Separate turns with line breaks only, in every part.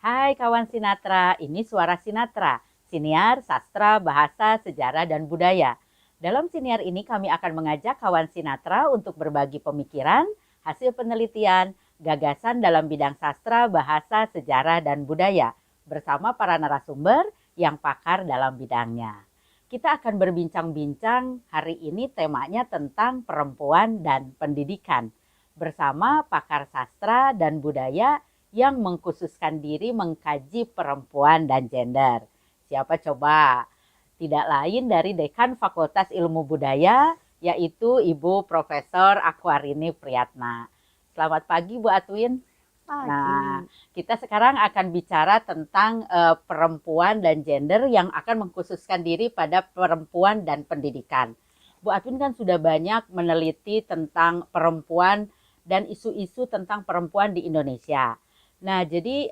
Hai kawan Sinatra, ini Suara Sinatra, siniar sastra, bahasa, sejarah, dan budaya. Dalam siniar ini kami akan mengajak kawan Sinatra untuk berbagi pemikiran, hasil penelitian, gagasan dalam bidang sastra, bahasa, sejarah, dan budaya bersama para narasumber yang pakar dalam bidangnya. Kita akan berbincang-bincang, hari ini temanya tentang perempuan dan pendidikan bersama pakar sastra dan budaya yang mengkhususkan diri mengkaji perempuan dan gender. Siapa coba? Tidak lain dari Dekan Fakultas Ilmu Budaya, yaitu Ibu Profesor Akwarini Priyatna. Selamat pagi Bu Atwin.
Pagi.
Nah, kita sekarang akan bicara tentang perempuan dan gender yang akan mengkhususkan diri pada perempuan dan pendidikan. Bu Atwin kan sudah banyak meneliti tentang perempuan dan isu-isu tentang perempuan di Indonesia. Nah, jadi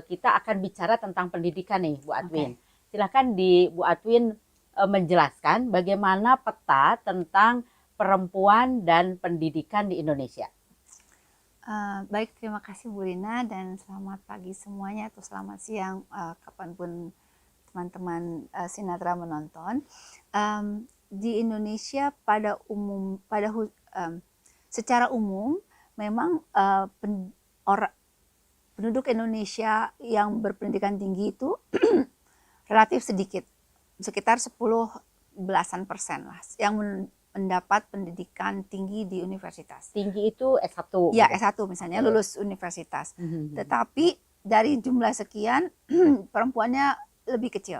kita akan bicara tentang pendidikan nih, Bu Atwin. Silakan Bu Atwin menjelaskan bagaimana peta tentang perempuan dan pendidikan di Indonesia.
Baik, terima kasih Bu Rina dan selamat pagi semuanya atau selamat siang kapanpun teman-teman Sinatra menonton. Di Indonesia secara umum memang penduduk Indonesia yang berpendidikan tinggi itu relatif sedikit, sekitar 10% lah yang mendapat pendidikan tinggi di universitas.
Tinggi itu S1?
Ya, S1 misalnya, lulus universitas. Tetapi dari jumlah sekian, perempuannya lebih kecil.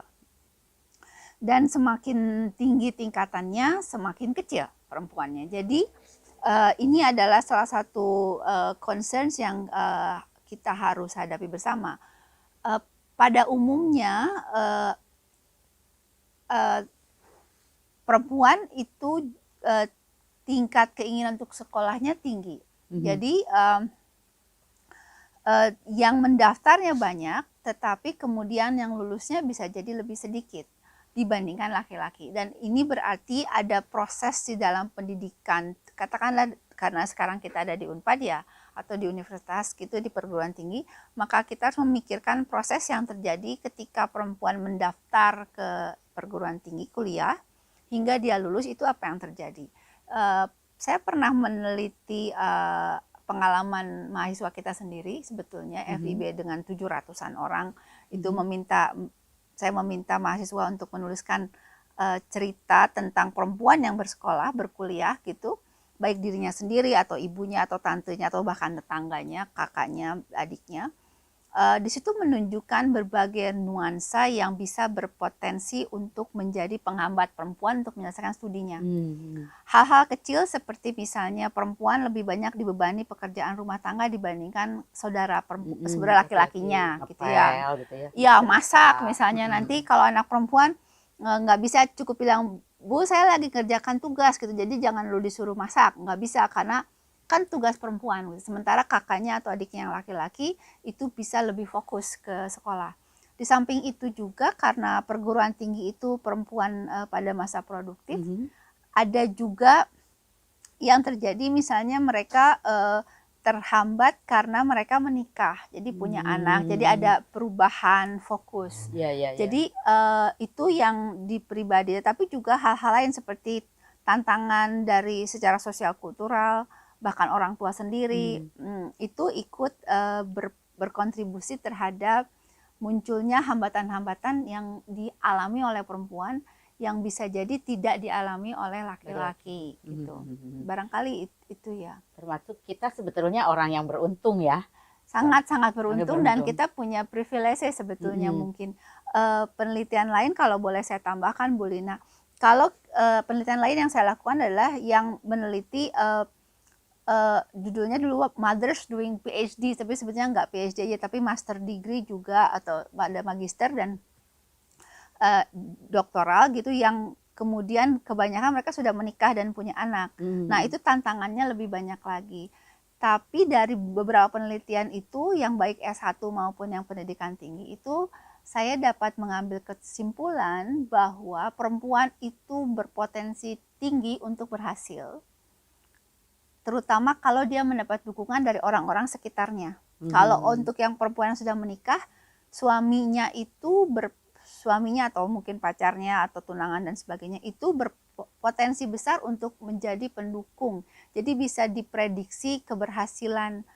Dan semakin tinggi tingkatannya, semakin kecil perempuannya. Jadi, ini adalah salah satu concerns yang kita harus hadapi bersama. Pada umumnya, perempuan itu tingkat keinginan untuk sekolahnya tinggi. Jadi yang mendaftarnya banyak, tetapi kemudian yang lulusnya bisa jadi lebih sedikit dibandingkan laki-laki. Dan ini berarti ada proses di dalam pendidikan, katakanlah karena sekarang kita ada di Unpad ya, atau di universitas gitu, di perguruan tinggi, maka kita harus memikirkan proses yang terjadi ketika perempuan mendaftar ke perguruan tinggi kuliah, hingga dia lulus itu apa yang terjadi. Saya pernah meneliti pengalaman mahasiswa kita sendiri sebetulnya, FIB dengan 700-an orang itu saya meminta mahasiswa untuk menuliskan cerita tentang perempuan yang bersekolah, berkuliah gitu, baik dirinya sendiri atau ibunya atau tantenya atau bahkan tetangganya, kakaknya, adiknya. Di situ menunjukkan berbagai nuansa yang bisa berpotensi untuk menjadi penghambat perempuan untuk menyelesaikan studinya. Hal-hal kecil seperti misalnya perempuan lebih banyak dibebani pekerjaan rumah tangga dibandingkan saudara laki-lakinya, gitu ya. Ya, masak misalnya, nanti kalau anak perempuan nggak bisa cukup bilang, Bu, saya lagi kerjakan tugas gitu, jadi jangan lu disuruh masak, nggak bisa karena kan tugas perempuan, sementara kakaknya atau adiknya yang laki-laki itu bisa lebih fokus ke sekolah. Di samping itu juga karena perguruan tinggi itu perempuan pada masa produktif, ada juga yang terjadi misalnya mereka terhambat karena mereka menikah, jadi punya anak, jadi ada perubahan fokus. Jadi itu yang di pribadi, tapi juga hal-hal lain seperti tantangan dari secara sosial kultural, bahkan orang tua sendiri itu ikut berkontribusi terhadap munculnya hambatan-hambatan yang dialami oleh perempuan yang bisa jadi tidak dialami oleh laki-laki gitu. Barangkali itu ya.
Termasuk kita sebetulnya orang yang beruntung ya.
Sangat-sangat beruntung dan kita punya privilege sebetulnya mungkin. Penelitian lain kalau boleh saya tambahkan Bu Lina, kalau penelitian lain yang saya lakukan adalah yang meneliti judulnya dulu Mothers Doing PhD, tapi sebetulnya nggak PhD aja, tapi master degree juga atau ada magister dan doktoral gitu, yang kemudian kebanyakan mereka sudah menikah dan punya anak. Nah, itu tantangannya lebih banyak lagi. Tapi dari beberapa penelitian itu, yang baik S1 maupun yang pendidikan tinggi itu, saya dapat mengambil kesimpulan bahwa perempuan itu berpotensi tinggi untuk berhasil, terutama kalau dia mendapat dukungan dari orang-orang sekitarnya. Kalau untuk yang perempuan yang sudah menikah, suaminya atau mungkin pacarnya atau tunangan dan sebagainya itu berpotensi besar untuk menjadi pendukung. Jadi bisa diprediksi keberhasilan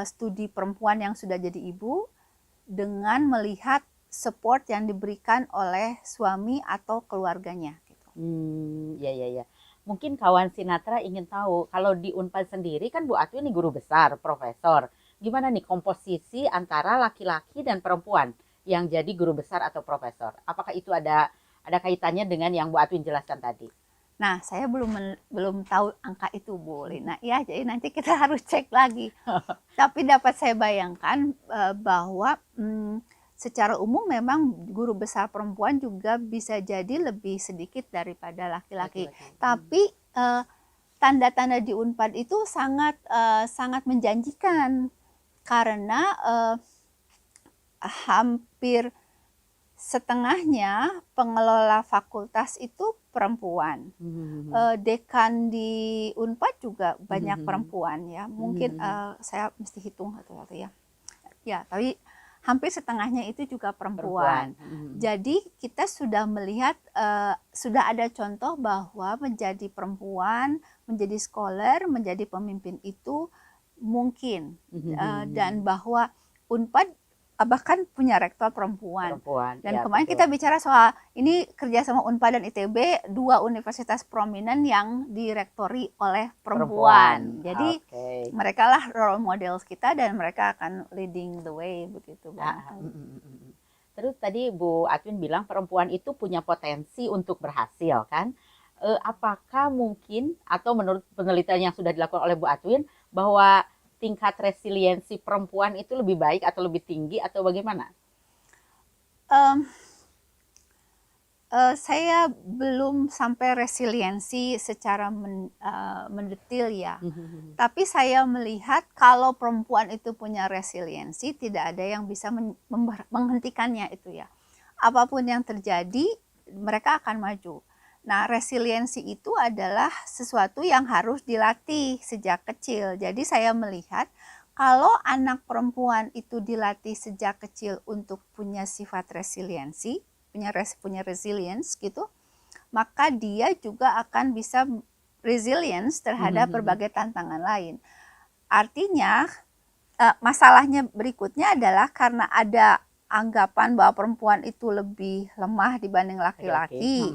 studi perempuan yang sudah jadi ibu dengan melihat support yang diberikan oleh suami atau keluarganya. Gitu.
Ya. Mungkin kawan Sinatra ingin tahu, kalau di Unpad sendiri kan Bu Atwin ini guru besar, profesor. Gimana nih komposisi antara laki-laki dan perempuan yang jadi guru besar atau profesor? Apakah itu ada kaitannya dengan yang Bu Atwin jelaskan tadi?
Nah, saya belum tahu angka itu, Bu Lina. Ya, jadi nanti kita harus cek lagi. Tapi dapat saya bayangkan bahwa secara umum memang guru besar perempuan juga bisa jadi lebih sedikit daripada laki-laki. Tapi tanda-tanda di Unpad itu sangat menjanjikan karena hampir setengahnya pengelola fakultas itu perempuan. Dekan di Unpad juga banyak perempuan ya. Mungkin saya mesti hitung satu-satu ya. Ya, tapi hampir setengahnya itu juga perempuan. Jadi kita sudah melihat, sudah ada contoh bahwa menjadi perempuan, menjadi scholar, menjadi pemimpin itu mungkin. Dan bahwa Unpad bahkan punya rektor perempuan. Dan ya, kemarin kita bicara soal ini kerjasama Unpad dan ITB, dua universitas prominent yang direktori oleh perempuan. Jadi mereka lah role models kita dan mereka akan leading the way begitu.
Terus tadi Bu Atwin bilang perempuan itu punya potensi untuk berhasil kan? Apakah mungkin atau menurut penelitian yang sudah dilakukan oleh Bu Atwin bahwa tingkat resiliensi perempuan itu lebih baik atau lebih tinggi atau bagaimana?
Saya belum sampai resiliensi secara mendetil ya. Tapi saya melihat kalau perempuan itu punya resiliensi, tidak ada yang bisa menghentikannya itu ya. Apapun yang terjadi, mereka akan maju. Nah, resiliensi itu adalah sesuatu yang harus dilatih sejak kecil. Jadi saya melihat kalau anak perempuan itu dilatih sejak kecil untuk punya sifat resiliensi, punya resilience gitu, maka dia juga akan bisa resilience terhadap berbagai tantangan lain. Artinya, masalahnya berikutnya adalah karena ada anggapan bahwa perempuan itu lebih lemah dibanding laki-laki.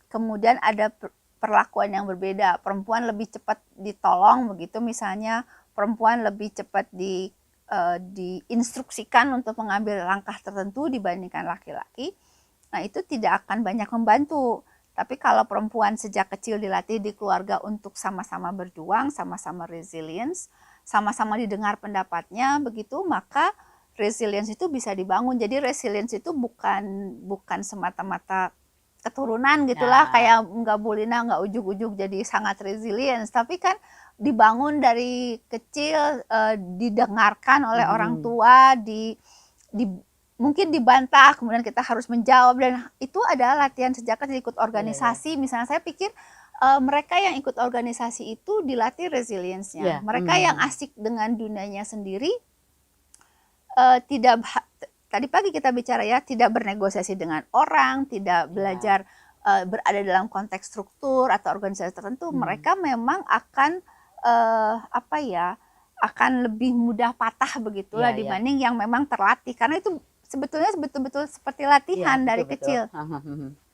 Kemudian ada perlakuan yang berbeda, perempuan lebih cepat ditolong begitu, misalnya perempuan lebih cepat diinstruksikan untuk mengambil langkah tertentu dibandingkan laki-laki. Nah, itu tidak akan banyak membantu. Tapi kalau perempuan sejak kecil dilatih di keluarga untuk sama-sama berjuang, sama-sama resilience, sama-sama didengar pendapatnya begitu, maka resilience itu bisa dibangun. Jadi resilience itu bukan semata-mata keturunan gitulah, kayak nggak Bulina nggak ujuk-ujuk jadi sangat resilience, tapi kan dibangun dari kecil, didengarkan oleh orang tua, mungkin dibantah, kemudian kita harus menjawab, dan itu adalah latihan sejak kecil. Ikut organisasi misalnya, saya pikir mereka yang ikut organisasi itu dilatih resilience-nya. Mereka yang asik dengan dunianya sendiri, tadi pagi kita bicara ya, tidak bernegosiasi dengan orang, tidak belajar berada dalam konteks struktur atau organisasi tertentu, mereka memang akan akan lebih mudah patah begitulah dibanding yang memang terlatih, karena itu sebetulnya betul-betul seperti latihan dari kecil.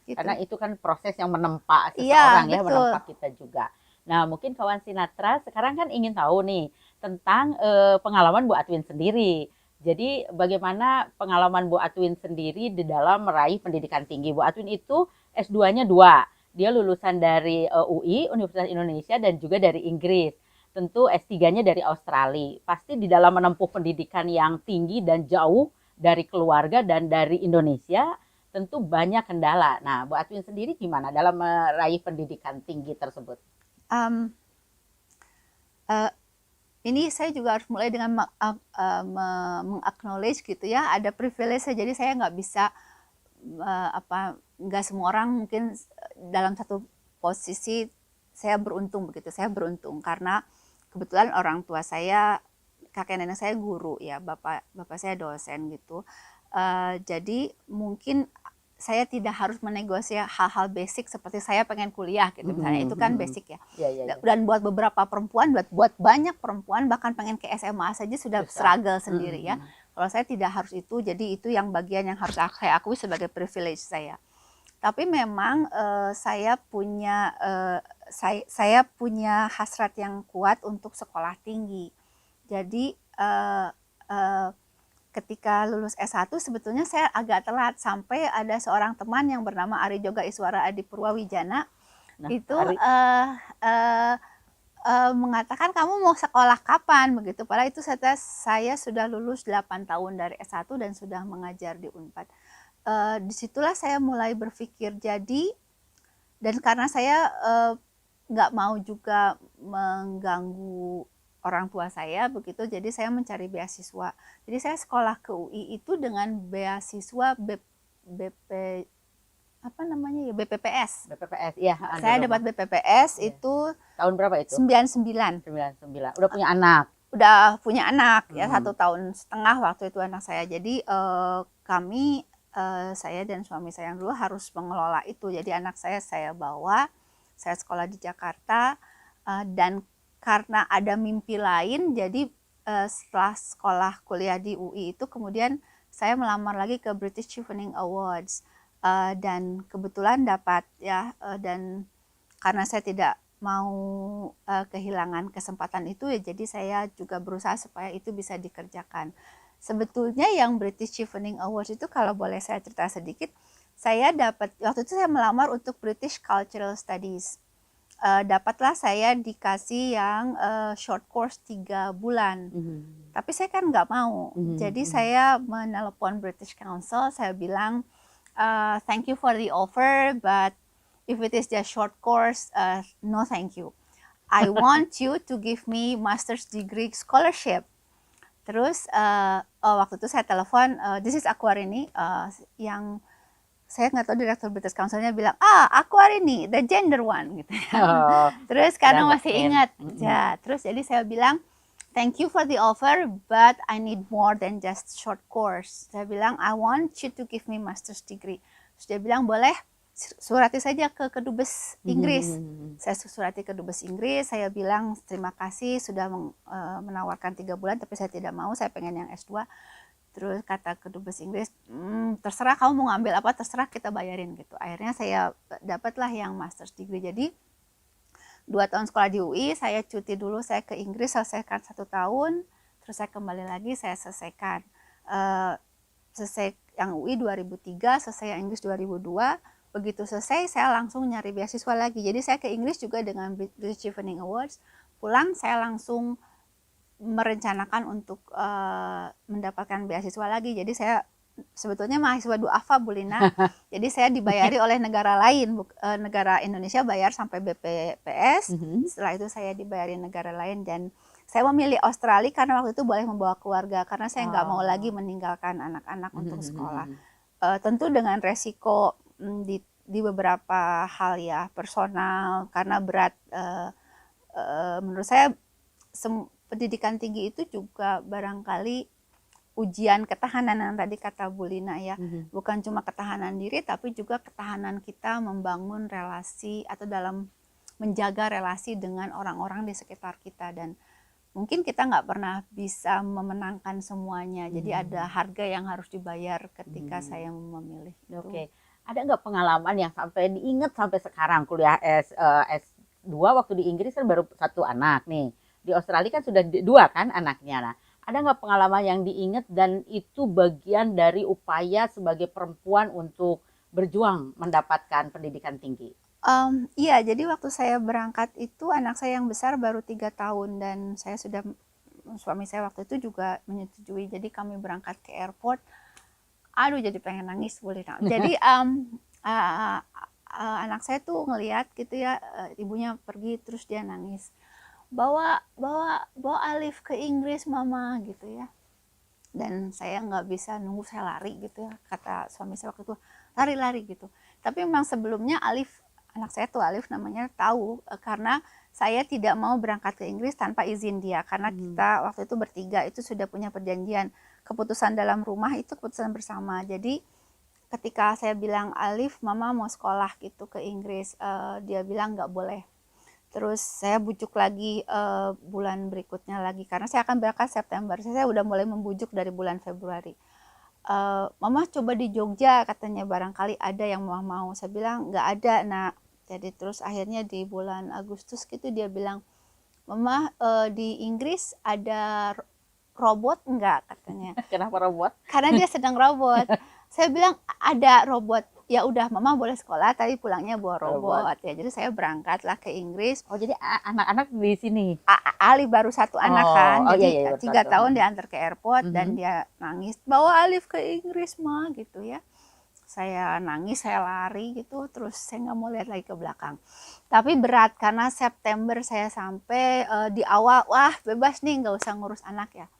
Gitu. Karena itu kan proses yang menempa seseorang menempa kita juga. Nah, mungkin kawan Sinatra sekarang kan ingin tahu nih tentang pengalaman Bu Atwin sendiri. Jadi bagaimana pengalaman Bu Atwin sendiri di dalam meraih pendidikan tinggi? Bu Atwin itu S2-nya 2. Dia lulusan dari UI, Universitas Indonesia, dan juga dari Inggris. Tentu S3-nya dari Australia. Pasti di dalam menempuh pendidikan yang tinggi dan jauh dari keluarga dan dari Indonesia, tentu banyak kendala. Nah, Bu Atwin sendiri gimana dalam meraih pendidikan tinggi tersebut?
Ini saya juga harus mulai dengan meng-acknowledge gitu ya, ada privilege, jadi saya nggak bisa nggak semua orang mungkin dalam satu posisi. Saya beruntung begitu, saya beruntung karena kebetulan orang tua saya, kakek nenek saya guru ya, bapak saya dosen gitu. Jadi mungkin saya tidak harus menegosiasi hal-hal basic seperti saya pengen kuliah gitu misalnya, itu kan basic ya. Dan buat beberapa perempuan, buat banyak perempuan bahkan pengen ke SMA saja sudah struggle sendiri ya. Kalau saya tidak harus itu, jadi itu yang bagian yang harus saya akui sebagai privilege saya. Tapi memang saya punya hasrat yang kuat untuk sekolah tinggi. Jadi ketika lulus S1 sebetulnya saya agak telat, sampai ada seorang teman yang bernama Ari Joga Iswara Adi Purwawijana itu mengatakan kamu mau sekolah kapan begitu. Padahal itu saya sudah lulus 8 tahun dari S1 dan sudah mengajar di Unpad. Disitulah saya mulai berpikir, jadi dan karena saya nggak mau juga mengganggu orang tua saya begitu, jadi saya mencari beasiswa. Jadi saya sekolah ke UI itu dengan beasiswa BPPS.
BPPS, iya.
Saya dapat BPPS itu
tahun berapa itu?
99.
99. Udah punya anak?
Udah punya anak ya, 1,5 tahun waktu itu anak saya. Jadi kami saya dan suami saya yang dulu harus mengelola itu. Jadi anak saya bawa, saya sekolah di Jakarta, dan karena ada mimpi lain, jadi setelah sekolah kuliah di UI itu kemudian saya melamar lagi ke British Chevening Awards, dan kebetulan dapat ya, dan karena saya tidak mau kehilangan kesempatan itu ya, jadi saya juga berusaha supaya itu bisa dikerjakan. Sebetulnya yang British Chevening Awards itu, kalau boleh saya cerita sedikit, saya dapat waktu itu saya melamar untuk British Cultural Studies. Dapatlah saya dikasih yang short course 3 bulan. Tapi saya kan nggak mau. Jadi saya menelepon British Council, saya bilang thank you for the offer, but if it is just short course, no thank you. I want you to give me master's degree scholarship. Terus waktu itu saya telepon, this is Aquarini, yang saya nggak tahu direktur British Council-nya bilang, Aquarini, the gender one gitu ya. Terus karena masih ingat, ya. Terus jadi saya bilang, thank you for the offer, but I need more than just short course. Saya bilang, I want you to give me master's degree. Terus dia bilang, boleh, surati saja ke Kedubes Inggris. Saya surati ke Kedubes Inggris, saya bilang terima kasih sudah menawarkan 3 bulan, tapi saya tidak mau, saya pengen yang S2. Terus kata Kedubes Inggris, terserah kamu mau ngambil apa, terserah, kita bayarin gitu. Akhirnya saya dapatlah yang master's degree. Jadi 2 tahun sekolah di UI, saya cuti dulu, saya ke Inggris, selesaikan 1 tahun, terus saya kembali lagi, saya selesaikan. Selesai yang UI 2003, selesai yang Inggris 2002. Begitu selesai, saya langsung nyari beasiswa lagi. Jadi saya ke Inggris juga dengan British Chevening Awards. Pulang, saya langsung merencanakan untuk mendapatkan beasiswa lagi. Jadi saya sebetulnya mahasiswa duafa, Bu Lina. Jadi saya dibayari oleh negara lain, negara Indonesia bayar sampai BPPS. Setelah itu saya dibayari negara lain, dan saya memilih Australia karena waktu itu boleh membawa keluarga, karena saya nggak mau lagi meninggalkan anak-anak untuk sekolah. Tentu dengan resiko di beberapa hal ya, personal, karena berat. Menurut saya pendidikan tinggi itu juga barangkali ujian ketahanan yang tadi kata Bu Lina ya. Bukan cuma ketahanan diri, tapi juga ketahanan kita membangun relasi atau dalam menjaga relasi dengan orang-orang di sekitar kita. Dan mungkin kita nggak pernah bisa memenangkan semuanya. Jadi ada harga yang harus dibayar ketika saya memilih.
Oke. Ada nggak pengalaman yang sampai diingat sampai sekarang? Kuliah S2 waktu di Inggris kan baru 1 anak nih. Di Australia kan sudah 2 kan anaknya. Nah, ada nggak pengalaman yang diingat dan itu bagian dari upaya sebagai perempuan untuk berjuang mendapatkan pendidikan tinggi?
Iya, jadi waktu saya berangkat itu anak saya yang besar baru 3 tahun, dan suami saya waktu itu juga menyetujui. Jadi kami berangkat ke airport, aduh jadi pengen nangis, boleh. Jadi anak saya tuh ngelihat gitu ya, ibunya pergi terus dia nangis. Bawa Alif ke Inggris mama gitu ya. Dan saya nggak bisa nunggu, saya lari gitu ya, kata suami saya waktu itu, lari gitu. Tapi memang sebelumnya anak saya tuh Alif namanya, tahu, karena saya tidak mau berangkat ke Inggris tanpa izin dia, karena kita waktu itu bertiga itu sudah punya perjanjian, keputusan dalam rumah itu keputusan bersama. Jadi ketika saya bilang Alif, mama mau sekolah gitu ke Inggris, dia bilang nggak boleh. Terus saya bujuk lagi bulan berikutnya lagi, karena saya akan berangkat September. Saya udah mulai membujuk dari bulan Februari. Mama coba di Jogja, katanya barangkali ada yang mama mau. Saya bilang nggak ada nak. Jadi terus akhirnya di bulan Agustus gitu dia bilang, mama di Inggris ada robot enggak, katanya.
Kenapa robot?
Karena dia sedang robot. Saya bilang ada robot. Ya udah, mama boleh sekolah tapi pulangnya bawa robot. Ya jadi saya berangkatlah ke Inggris.
Oh, jadi anak-anak di sini.
Alif baru satu anak kan, jadi
iya,
3 tahun diantar ke airport dan dia nangis, bawa Alif ke Inggris ma gitu ya. Saya nangis, saya lari gitu, terus saya nggak mau lihat lagi ke belakang. Tapi berat karena September saya sampai di awal, wah bebas nih nggak usah ngurus anak ya.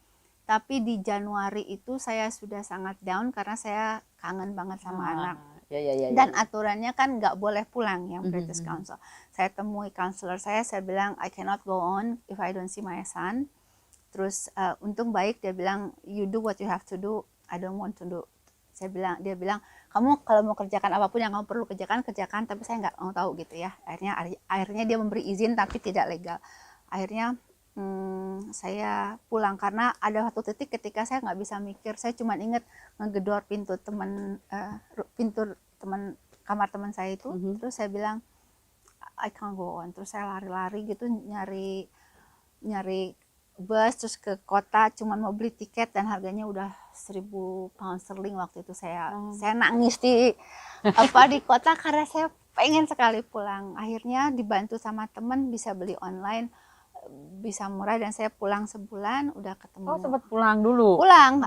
Tapi di Januari itu saya sudah sangat down karena saya kangen banget sama anak.
Ya.
Dan aturannya kan nggak boleh pulang yang British Council. Saya temui counselor saya bilang I cannot go on if I don't see my son. Terus untung baik dia bilang you do what you have to do, I don't want to do. Dia bilang kamu kalau mau kerjakan apapun yang kamu perlu kerjakan, tapi saya nggak mau tahu gitu ya. Akhirnya dia memberi izin tapi tidak legal. Akhirnya saya pulang karena ada satu titik ketika saya nggak bisa mikir. Saya cuma ingat ngegedor pintu kamar teman saya itu. Terus saya bilang I can't go on. Terus saya lari-lari gitu nyari bus terus ke kota, cuman mau beli tiket dan harganya udah 1.000 pound sterling waktu itu. Saya nangis di kota karena saya pengen sekali pulang. Akhirnya dibantu sama teman bisa beli online, bisa murah, dan saya pulang sebulan udah ketemu.
Oh, sempat pulang dulu.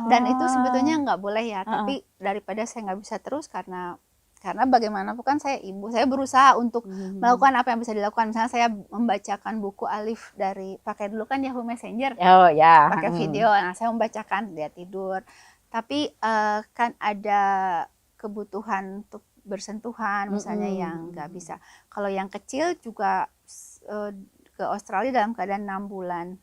Dan itu sebetulnya nggak boleh ya, tapi daripada saya nggak bisa terus karena bagaimanapun kan saya ibu, saya berusaha untuk melakukan apa yang bisa dilakukan. Misalnya saya membacakan buku Alif pakai dulu kan Yahoo Messenger, pakai video. Nah saya membacakan, dia tidur. Tapi kan ada kebutuhan untuk bersentuhan, misalnya yang nggak bisa. Kalau yang kecil juga ke Australia dalam keadaan 6 bulan,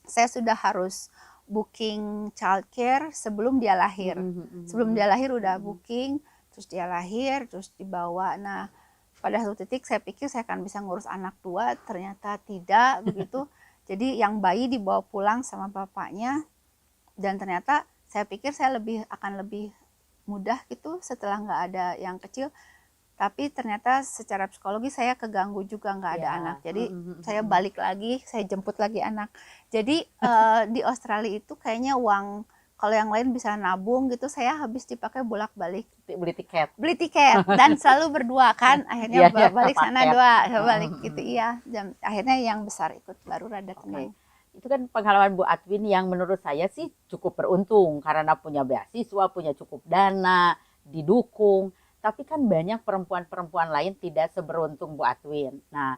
saya sudah harus booking childcare sebelum dia lahir. Sebelum dia lahir udah booking. Terus dia lahir, terus dibawa. Nah, pada satu titik saya pikir saya akan bisa ngurus anak 2, ternyata tidak begitu. Jadi yang bayi dibawa pulang sama bapaknya, dan ternyata saya pikir saya akan lebih mudah gitu setelah nggak ada yang kecil. Tapi ternyata secara psikologi saya keganggu juga nggak ada anak. Jadi saya balik lagi, saya jemput lagi anak. Jadi di Australia itu kayaknya uang, kalau yang lain bisa nabung gitu, saya habis dipakai bolak-balik
beli tiket
dan selalu berdua kan, akhirnya balik sana balik gitu. Iya, akhirnya yang besar ikut baru rada tenang.
Itu kan pengalaman Bu Atwin yang menurut saya sih cukup beruntung karena punya beasiswa, punya cukup dana, didukung. Tapi kan banyak perempuan-perempuan lain tidak seberuntung Bu Atwin. Nah,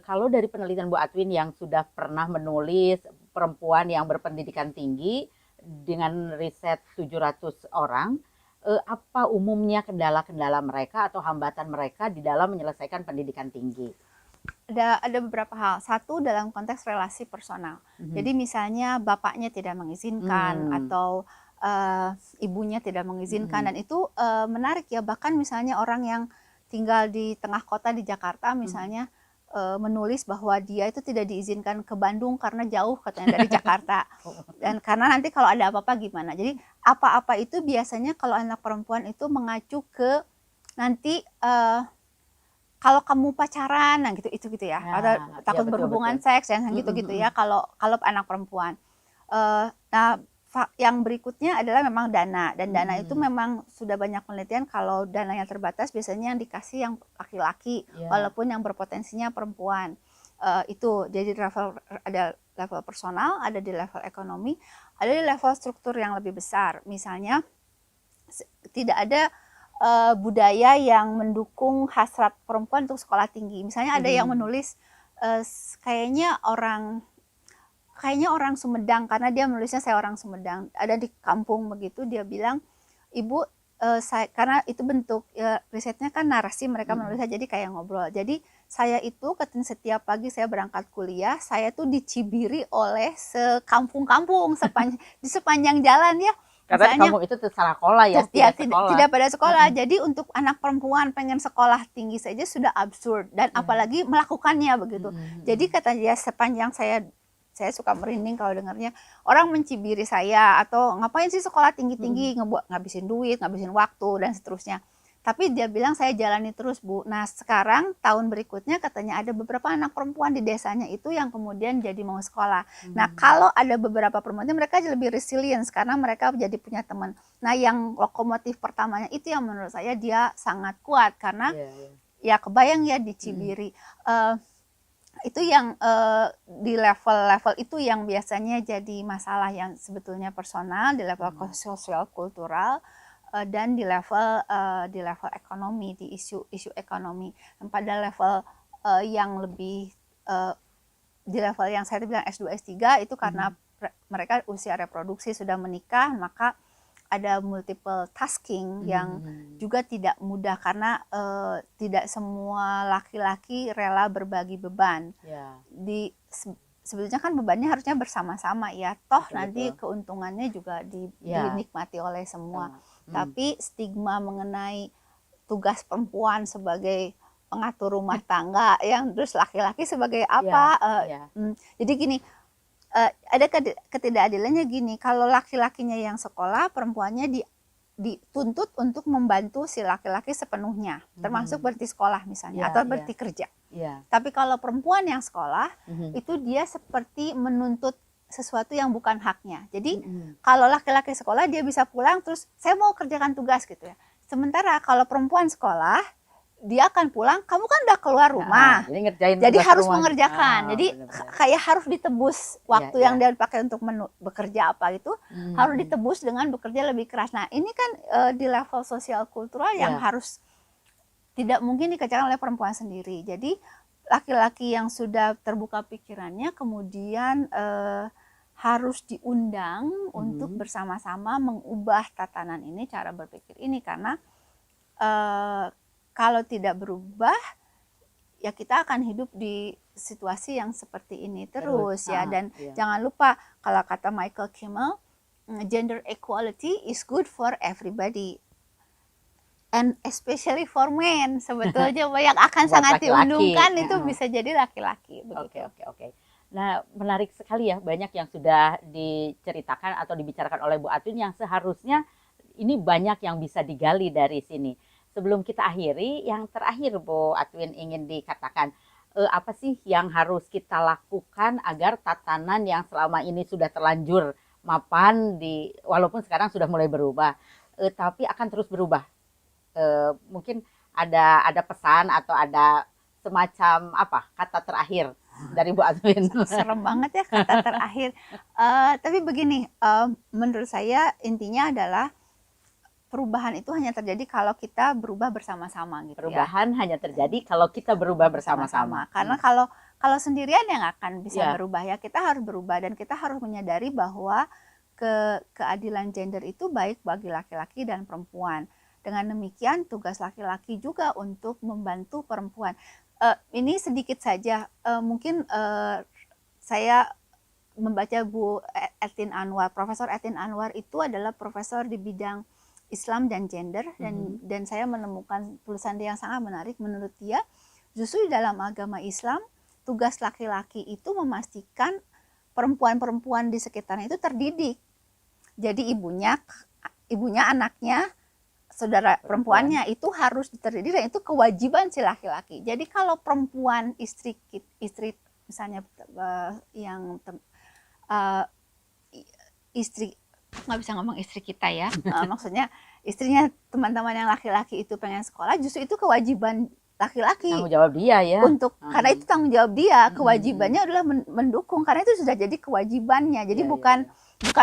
kalau dari penelitian Bu Atwin yang sudah pernah menulis perempuan yang berpendidikan tinggi dengan riset 700 orang, apa umumnya kendala-kendala mereka atau hambatan mereka di dalam menyelesaikan pendidikan tinggi?
Ada beberapa hal. Satu, dalam konteks relasi personal. Jadi misalnya bapaknya tidak mengizinkan atau ibunya tidak mengizinkan, dan itu menarik ya. Bahkan misalnya orang yang tinggal di tengah kota di Jakarta misalnya menulis bahwa dia itu tidak diizinkan ke Bandung karena jauh katanya dari Jakarta, dan karena nanti kalau ada apa-apa gimana. Jadi apa-apa itu biasanya kalau anak perempuan itu mengacu ke nanti kalau kamu pacaran, nah gitu ya, atau takut berhubungan seks dan gitu ya kalau anak perempuan. Nah, yang berikutnya adalah memang dana, dan dana itu memang sudah banyak penelitian kalau dana yang terbatas biasanya yang dikasih yang laki-laki, walaupun yang berpotensinya perempuan. Itu jadi ada level personal, ada di level ekonomi, ada di level struktur yang lebih besar. Misalnya tidak ada budaya yang mendukung hasrat perempuan untuk sekolah tinggi. Misalnya ada yang menulis kayaknya orang Sumedang, karena dia menulisnya saya orang Sumedang, ada di kampung begitu. Dia bilang, ibu, karena itu bentuk risetnya kan narasi, mereka menulisnya jadi kayak ngobrol. Jadi saya itu setiap pagi saya berangkat kuliah, saya tuh dicibiri oleh sekampung-kampung di sepanjang jalan ya.
Karena kamu itu salah sekolah ya,
tidak pada sekolah. Jadi untuk anak perempuan pengen sekolah tinggi saja sudah absurd, dan apalagi melakukannya begitu. Jadi kata dia, sepanjang saya suka merinding kalau dengarnya orang mencibiri saya, atau ngapain sih sekolah tinggi-tinggi, ngabisin duit, ngabisin waktu dan seterusnya. Tapi dia bilang saya jalani terus, Bu. Nah sekarang tahun berikutnya katanya ada beberapa anak perempuan di desanya itu yang kemudian jadi mau sekolah. Nah kalau ada beberapa perempuan mereka lebih resilient karena mereka jadi punya teman. Nah yang lokomotif pertamanya itu yang menurut saya dia sangat kuat karena ya kebayang ya dicibiri. Itu yang di level-level itu yang biasanya jadi masalah yang sebetulnya personal, di level sosial kultural, dan di level ekonomi, di isu ekonomi. Dan pada level yang lebih di level yang saya bilang S2 S3 itu karena mereka usia reproduksi sudah menikah, maka ada multiple tasking yang juga tidak mudah karena tidak semua laki-laki rela berbagi beban. Sebetulnya kan bebannya harusnya bersama-sama ya, toh nanti keuntungannya juga dinikmati oleh semua. Tapi stigma mengenai tugas perempuan sebagai pengatur rumah tangga yang terus laki-laki sebagai apa, jadi gini, ada ketidakadilannya gini, kalau laki-lakinya yang sekolah, perempuannya dituntut untuk membantu si laki-laki sepenuhnya, termasuk berhenti sekolah misalnya, atau berhenti kerja. Tapi kalau perempuan yang sekolah, itu dia seperti menuntut sesuatu yang bukan haknya. Jadi kalau laki-laki sekolah dia bisa pulang terus saya mau kerjakan tugas gitu ya. Sementara kalau perempuan sekolah dia akan pulang, kamu kan udah keluar rumah, jadi harus mengerjakan. Jadi kayak harus ditebus waktu yang dia pakai untuk bekerja apa itu harus ditebus dengan bekerja lebih keras. Nah ini kan di level sosial kultural yang harus tidak mungkin dikerjakan oleh perempuan sendiri. Jadi laki-laki yang sudah terbuka pikirannya kemudian harus diundang untuk bersama-sama mengubah tatanan ini, cara berpikir ini, karena kalau tidak berubah ya kita akan hidup di situasi yang seperti ini terus ya. Dan jangan lupa kalau kata Michael Kimmel, gender equality is good for everybody and especially for men. Sebetulnya yang akan sangat diuntungkan itu bisa jadi laki-laki.
Oke. Nah, menarik sekali ya, banyak yang sudah diceritakan atau dibicarakan oleh Bu Atwin yang seharusnya ini banyak yang bisa digali dari sini. Sebelum kita akhiri, yang terakhir Bu Atwin ingin dikatakan, apa sih yang harus kita lakukan agar tatanan yang selama ini sudah terlanjur mapan, walaupun sekarang sudah mulai berubah, tapi akan terus berubah. Mungkin ada pesan atau ada semacam apa kata terakhir dari Bu Atwin.
Serem banget ya kata terakhir. Tapi begini, menurut saya intinya adalah perubahan itu hanya terjadi kalau kita berubah bersama-sama gitu.
Perubahan hanya terjadi kalau kita berubah bersama-sama.
Karena kalau sendirian yang akan bisa berubah ya, kita harus berubah dan kita harus menyadari bahwa keadilan gender itu baik bagi laki-laki dan perempuan. Dengan demikian tugas laki-laki juga untuk membantu perempuan. Ini sedikit saja, mungkin saya membaca Bu Etin Anwar. Profesor Etin Anwar itu adalah profesor di bidang Islam dan gender, dan saya menemukan tulisan dia yang sangat menarik. Menurut dia, justru di dalam agama Islam, tugas laki-laki itu memastikan perempuan-perempuan di sekitarnya itu terdidik. Jadi ibunya, anaknya, saudara perempuannya itu harus terdidik, dan itu kewajiban si laki-laki. Jadi kalau perempuan istri misalnya istri, nggak bisa ngomong istri kita ya, maksudnya istrinya teman-teman yang laki-laki itu pengen sekolah, justru itu kewajiban laki-laki.
Tanggung jawab dia ya.
Karena itu tanggung jawab dia, kewajibannya adalah mendukung, karena itu sudah jadi kewajibannya. Jadi bukan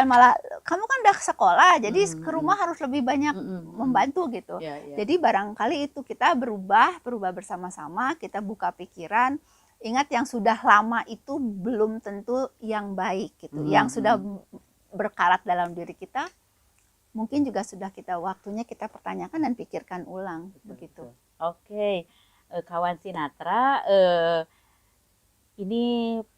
malah kamu kan udah sekolah, jadi ke rumah harus lebih banyak membantu gitu. Jadi barangkali itu kita berubah bersama-sama, kita buka pikiran. Ingat yang sudah lama itu belum tentu yang baik gitu. Yang sudah berkarat dalam diri kita mungkin juga sudah waktunya kita pertanyakan dan pikirkan ulang begitu.
Oke. kawan Sinatra. Ini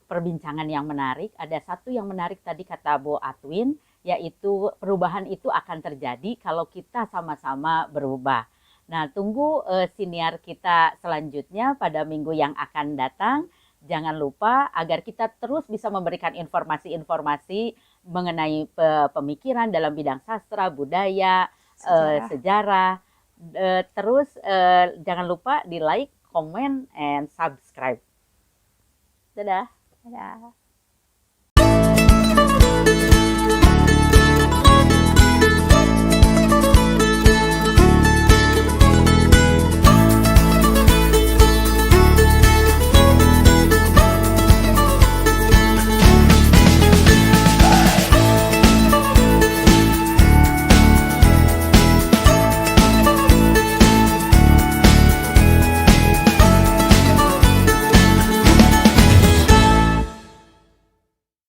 perbincangan yang menarik. Ada satu yang menarik tadi kata Bu Atwin, yaitu perubahan itu akan terjadi kalau kita sama-sama berubah. Nah, tunggu siniar kita selanjutnya pada minggu yang akan datang. Jangan lupa agar kita terus bisa memberikan informasi-informasi mengenai pemikiran dalam bidang sastra, budaya, sejarah. Terus jangan lupa di like, comment, and subscribe. Dadah.
Ya.